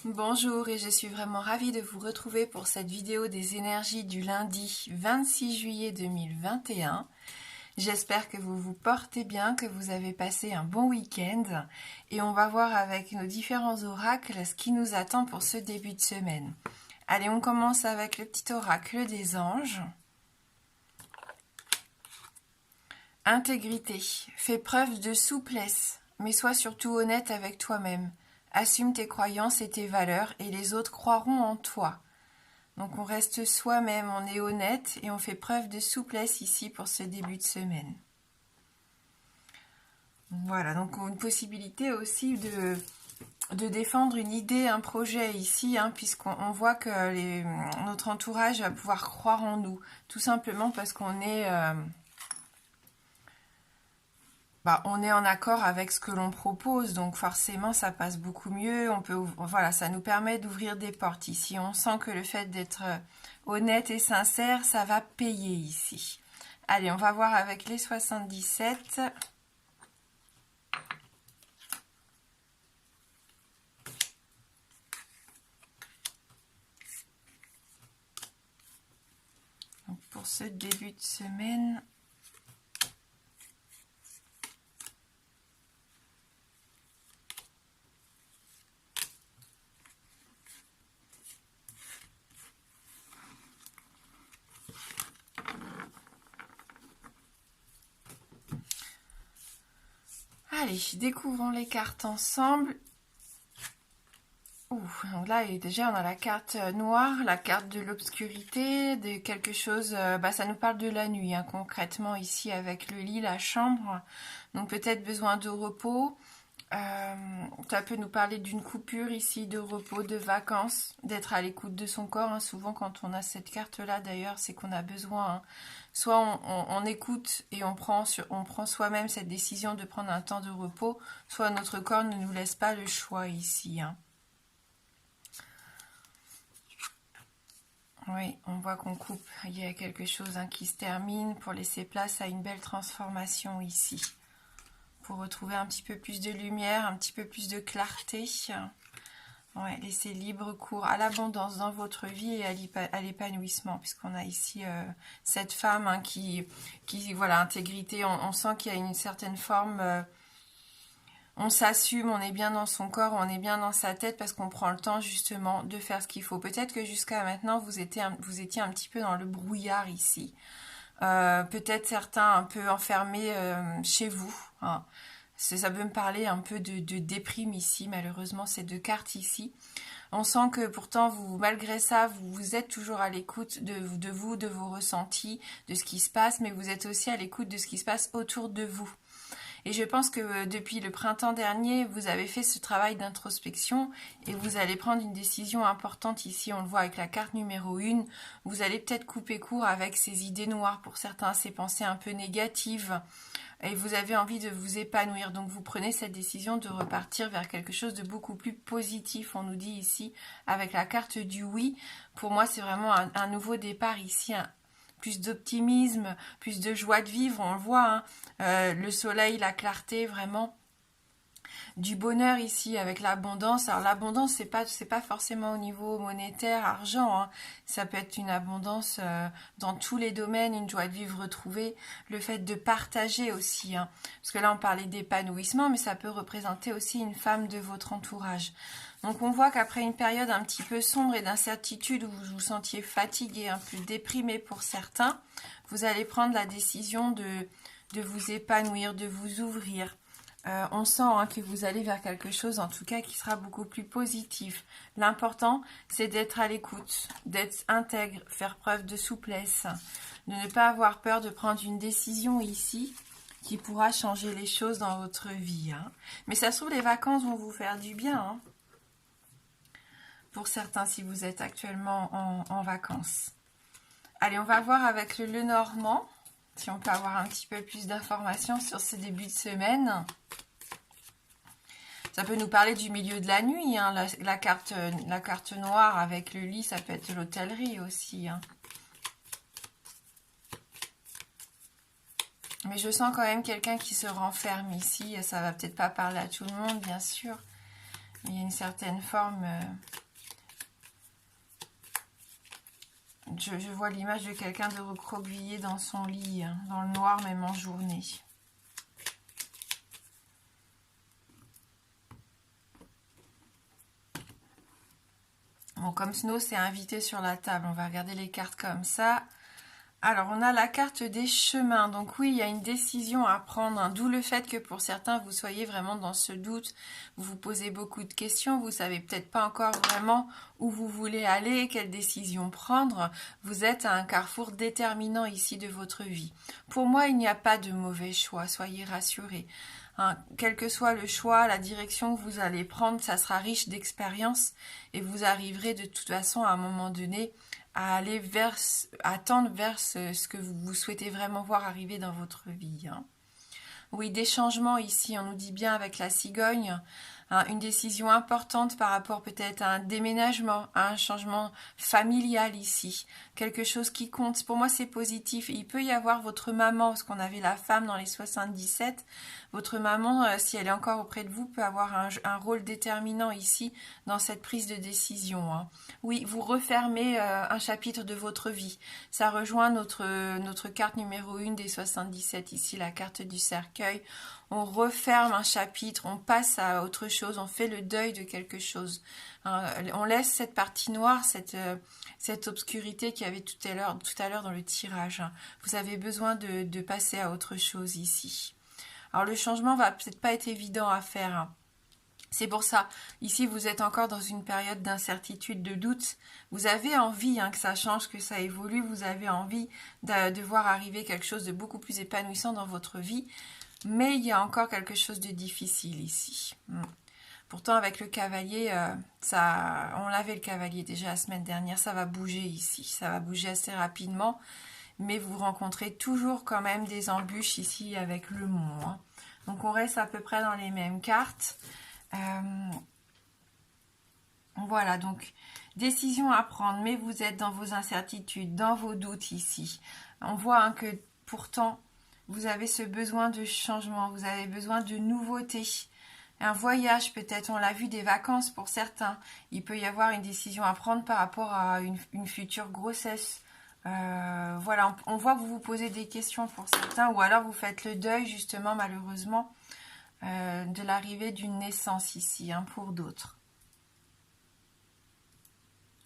Bonjour et je suis vraiment ravie de vous retrouver pour cette vidéo des énergies du lundi 26 juillet 2021. J'espère que vous vous portez bien, que vous avez passé un bon week-end et on va voir avec nos différents oracles ce qui nous attend pour ce début de semaine. Allez, on commence avec le petit oracle des anges. Intégrité. Fais preuve de souplesse, mais sois surtout honnête avec toi-même. Assume tes croyances et tes valeurs et les autres croiront en toi. Donc on reste soi-même, on est honnête et on fait preuve de souplesse ici pour ce début de semaine. Voilà, donc une possibilité aussi de défendre une idée, un projet ici, puisqu'on voit que notre entourage va pouvoir croire en nous, tout simplement parce qu'on est... on est en accord avec ce que l'on propose, donc forcément ça passe beaucoup mieux. Voilà, ça nous permet d'ouvrir des portes ici. On sent que le fait d'être honnête et sincère, ça va payer ici. Allez, on va voir avec les 77. Donc pour ce début de semaine... Allez, découvrons les cartes ensemble. Donc là, déjà, on a la carte noire, la carte de l'obscurité, de quelque chose... ça nous parle de la nuit, concrètement, ici, avec le lit, la chambre. Donc peut-être besoin de repos. Ça peut nous parler d'une coupure ici, de repos, de vacances, d'être à l'écoute de son corps. Souvent, quand on a cette carte-là, d'ailleurs, c'est qu'on a besoin... Soit on écoute et on prend soi-même cette décision de prendre un temps de repos, soit notre corps ne nous laisse pas le choix ici. Oui, on voit qu'on coupe. Il y a quelque chose qui se termine pour laisser place à une belle transformation ici. Pour retrouver un petit peu plus de lumière, un petit peu plus de clarté. Ouais, laissez libre cours à l'abondance dans votre vie et à l'épanouissement, puisqu'on a ici cette femme qui voilà, intégrité, on sent qu'il y a une certaine forme, on s'assume, on est bien dans son corps, on est bien dans sa tête, parce qu'on prend le temps justement de faire ce qu'il faut. Peut-être que jusqu'à maintenant, vous étiez un petit peu dans le brouillard ici. Peut-être certains un peu enfermés chez vous, Ça peut me parler un peu de déprime ici, malheureusement, ces deux cartes ici. On sent que pourtant, malgré ça, vous êtes toujours à l'écoute de vous, de vos ressentis, de ce qui se passe, mais vous êtes aussi à l'écoute de ce qui se passe autour de vous. Et je pense que depuis le printemps dernier, vous avez fait ce travail d'introspection et vous allez prendre une décision importante ici. On le voit avec la carte numéro 1. Vous allez peut-être couper court avec ces idées noires pour certains, ces pensées un peu négatives. Et vous avez envie de vous épanouir. Donc vous prenez cette décision de repartir vers quelque chose de beaucoup plus positif. On nous dit ici avec la carte du oui. Pour moi, c'est vraiment un nouveau départ ici, plus d'optimisme, plus de joie de vivre, on le voit, le soleil, la clarté, vraiment du bonheur ici avec l'abondance. Alors l'abondance, c'est pas forcément au niveau monétaire, argent, ça peut être une abondance dans tous les domaines, une joie de vivre retrouvée, le fait de partager aussi, parce que là on parlait d'épanouissement, mais ça peut représenter aussi une femme de votre entourage. Donc on voit qu'après une période un petit peu sombre et d'incertitude où vous vous sentiez fatigué, un peu déprimé pour certains, vous allez prendre la décision de vous épanouir, de vous ouvrir. On sent que vous allez vers quelque chose en tout cas qui sera beaucoup plus positif. L'important, c'est d'être à l'écoute, d'être intègre, faire preuve de souplesse, de ne pas avoir peur de prendre une décision ici qui pourra changer les choses dans votre vie. Mais ça se trouve, les vacances vont vous faire du bien. Pour certains, si vous êtes actuellement en vacances. Allez, on va voir avec le Lenormand, si on peut avoir un petit peu plus d'informations sur ce début de semaine. Ça peut nous parler du milieu de la nuit, la carte noire avec le lit, ça peut être l'hôtellerie aussi. Mais je sens quand même quelqu'un qui se renferme ici, ça va peut-être pas parler à tout le monde, bien sûr. Mais il y a une certaine forme je vois l'image de quelqu'un de recroquevillé dans son lit, hein, dans le noir, même en journée. Bon, comme Snow s'est invité sur la table, on va regarder les cartes comme ça. Alors, on a la carte des chemins. Donc oui, il y a une décision à prendre, hein, d'où le fait que pour certains, vous soyez vraiment dans ce doute. Vous vous posez beaucoup de questions. Vous savez peut-être pas encore vraiment où vous voulez aller, quelle décision prendre. Vous êtes à un carrefour déterminant ici de votre vie. Pour moi, il n'y a pas de mauvais choix. Soyez rassurés. Hein, quel que soit le choix, la direction que vous allez prendre, ça sera riche d'expérience et vous arriverez de toute façon à un moment donné à aller tendre vers ce que vous souhaitez vraiment voir arriver dans votre vie. Hein. Oui, des changements ici, on nous dit bien avec la cigogne, hein, une décision importante par rapport peut-être à un déménagement, à un changement familial ici, quelque chose qui compte. Pour moi, c'est positif. Il peut y avoir votre maman, parce qu'on avait la femme dans les 77, votre maman, si elle est encore auprès de vous, peut avoir un rôle déterminant ici dans cette prise de décision. Hein. Oui, vous refermez un chapitre de votre vie. Ça rejoint notre carte numéro 1 des 77 ici, la carte du cercueil. On referme un chapitre, on passe à autre chose, on fait le deuil de quelque chose. On laisse cette partie noire, cette obscurité qu'il y avait tout à l'heure dans le tirage. Vous avez besoin de passer à autre chose ici. Alors le changement va peut-être pas être évident à faire. C'est pour ça, ici vous êtes encore dans une période d'incertitude, de doute. Vous avez envie que ça change, que ça évolue. Vous avez envie de voir arriver quelque chose de beaucoup plus épanouissant dans votre vie. Mais il y a encore quelque chose de difficile ici. Pourtant, avec le cavalier, on l'avait le cavalier déjà la semaine dernière, ça va bouger ici. Ça va bouger assez rapidement. Mais vous rencontrez toujours quand même des embûches ici avec le mont. Hein. Donc on reste à peu près dans les mêmes cartes. Voilà, donc décision à prendre, mais vous êtes dans vos incertitudes, dans vos doutes ici. On voit que pourtant, vous avez ce besoin de changement, vous avez besoin de nouveauté. Un voyage peut-être, on l'a vu, des vacances pour certains. Il peut y avoir une décision à prendre par rapport à une future grossesse. Voilà, on voit que vous vous posez des questions pour certains, ou alors vous faites le deuil justement malheureusement de l'arrivée d'une naissance ici, pour d'autres.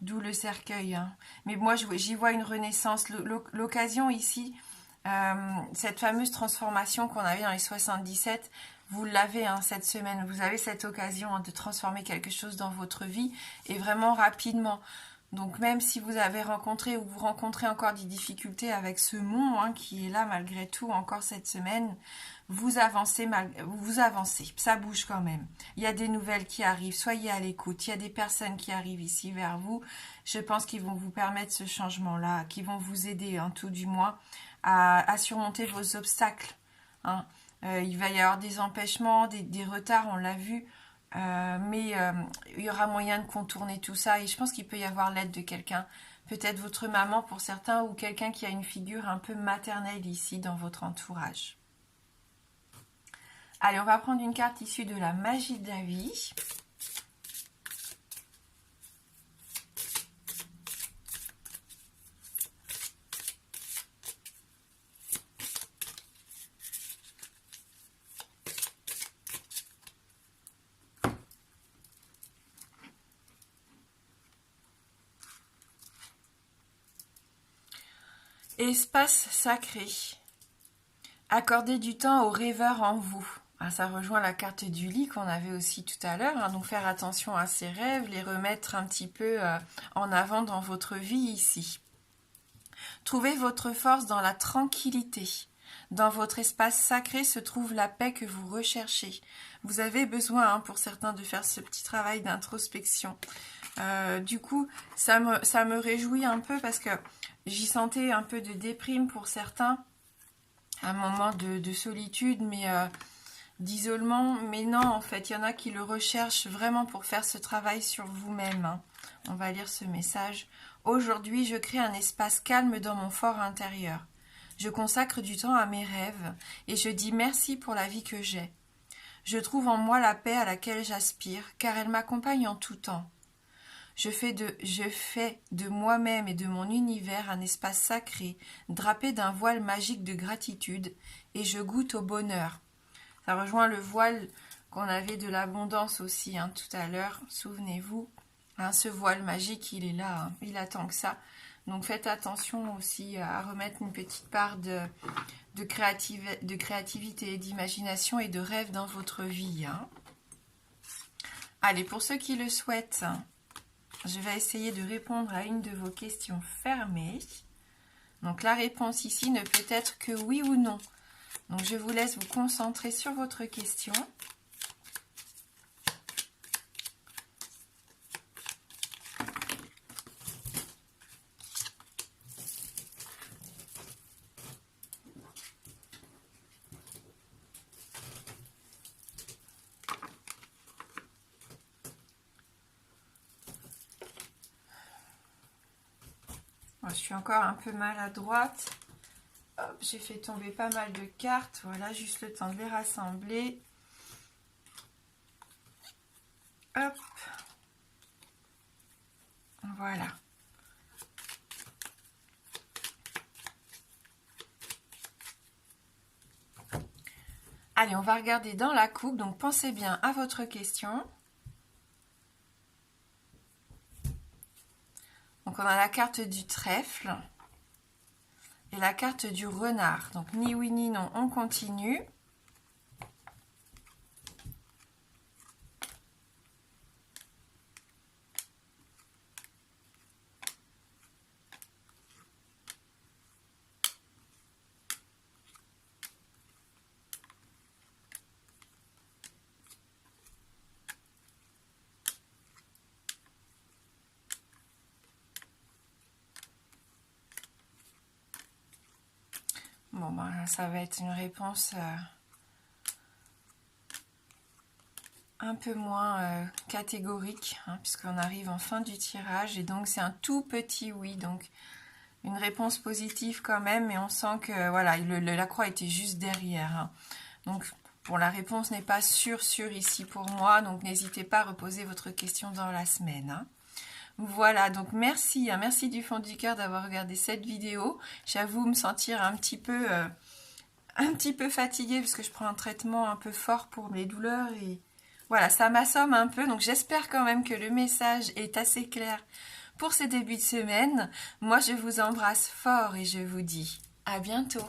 D'où le cercueil. Hein. Mais moi, j'y vois une renaissance. L'occasion ici, cette fameuse transformation qu'on avait dans les 77, vous l'avez cette semaine. Vous avez cette occasion de transformer quelque chose dans votre vie et vraiment rapidement. Donc même si vous avez rencontré ou vous rencontrez encore des difficultés avec ce mont qui est là malgré tout encore cette semaine, vous avancez, ça bouge quand même. Il y a des nouvelles qui arrivent, soyez à l'écoute. Il y a des personnes qui arrivent ici vers vous. Je pense qu'ils vont vous permettre ce changement-là, qui vont vous aider, tout du moins, à surmonter vos obstacles. Il va y avoir des empêchements, des retards, on l'a vu. Mais il y aura moyen de contourner tout ça et je pense qu'il peut y avoir l'aide de quelqu'un, peut-être votre maman pour certains ou quelqu'un qui a une figure un peu maternelle ici dans votre entourage. Allez, on va prendre une carte issue de la magie de la vie. Espace sacré. Accordez du temps aux rêveurs en vous. Ça rejoint la carte du lit qu'on avait aussi tout à l'heure. Donc faire attention à ses rêves, les remettre un petit peu en avant dans votre vie ici. Trouvez votre force dans la tranquillité. Dans votre espace sacré se trouve la paix que vous recherchez. Vous avez besoin, pour certains, de faire ce petit travail d'introspection. Du coup, ça me réjouit un peu parce que j'y sentais un peu de déprime pour certains, un moment de solitude, mais d'isolement. Mais non, en fait, il y en a qui le recherchent vraiment pour faire ce travail sur vous-même. On va lire ce message. Aujourd'hui, je crée un espace calme dans mon fort intérieur. Je consacre du temps à mes rêves et je dis merci pour la vie que j'ai. Je trouve en moi la paix à laquelle j'aspire, car elle m'accompagne en tout temps. Je fais de moi-même et de mon univers un espace sacré, drapé d'un voile magique de gratitude, et je goûte au bonheur. Ça rejoint le voile qu'on avait de l'abondance aussi hein, tout à l'heure, souvenez-vous. Hein, ce voile magique, il est là, hein, il attend que ça. Donc faites attention aussi à remettre une petite part de créativité, d'imagination et de rêve dans votre vie. Hein. Allez, pour ceux qui le souhaitent, je vais essayer de répondre à une de vos questions fermées. Donc la réponse ici ne peut être que oui ou non. Donc je vous laisse vous concentrer sur votre question. Je suis encore un peu maladroite. J'ai fait tomber pas mal de cartes. Voilà, juste le temps de les rassembler. Hop. Voilà. Allez, on va regarder dans la coupe. Donc, pensez bien à votre question. Donc, on a la carte du trèfle et la carte du renard. Donc, ni oui ni non, on continue. Bon, ben, ça va être une réponse un peu moins catégorique, hein, puisqu'on arrive en fin du tirage. Et donc, c'est un tout petit oui. Donc, une réponse positive quand même. Mais on sent que voilà, la croix était juste derrière. Hein. Donc, bon, la réponse n'est pas sûre ici pour moi. Donc, n'hésitez pas à reposer votre question dans la semaine. Hein. Voilà, donc merci, hein, merci du fond du cœur d'avoir regardé cette vidéo. J'avoue me sentir un petit peu fatiguée parce que je prends un traitement un peu fort pour mes douleurs et voilà, ça m'assomme un peu. Donc j'espère quand même que le message est assez clair pour ce début de semaine. Moi, je vous embrasse fort et je vous dis à bientôt.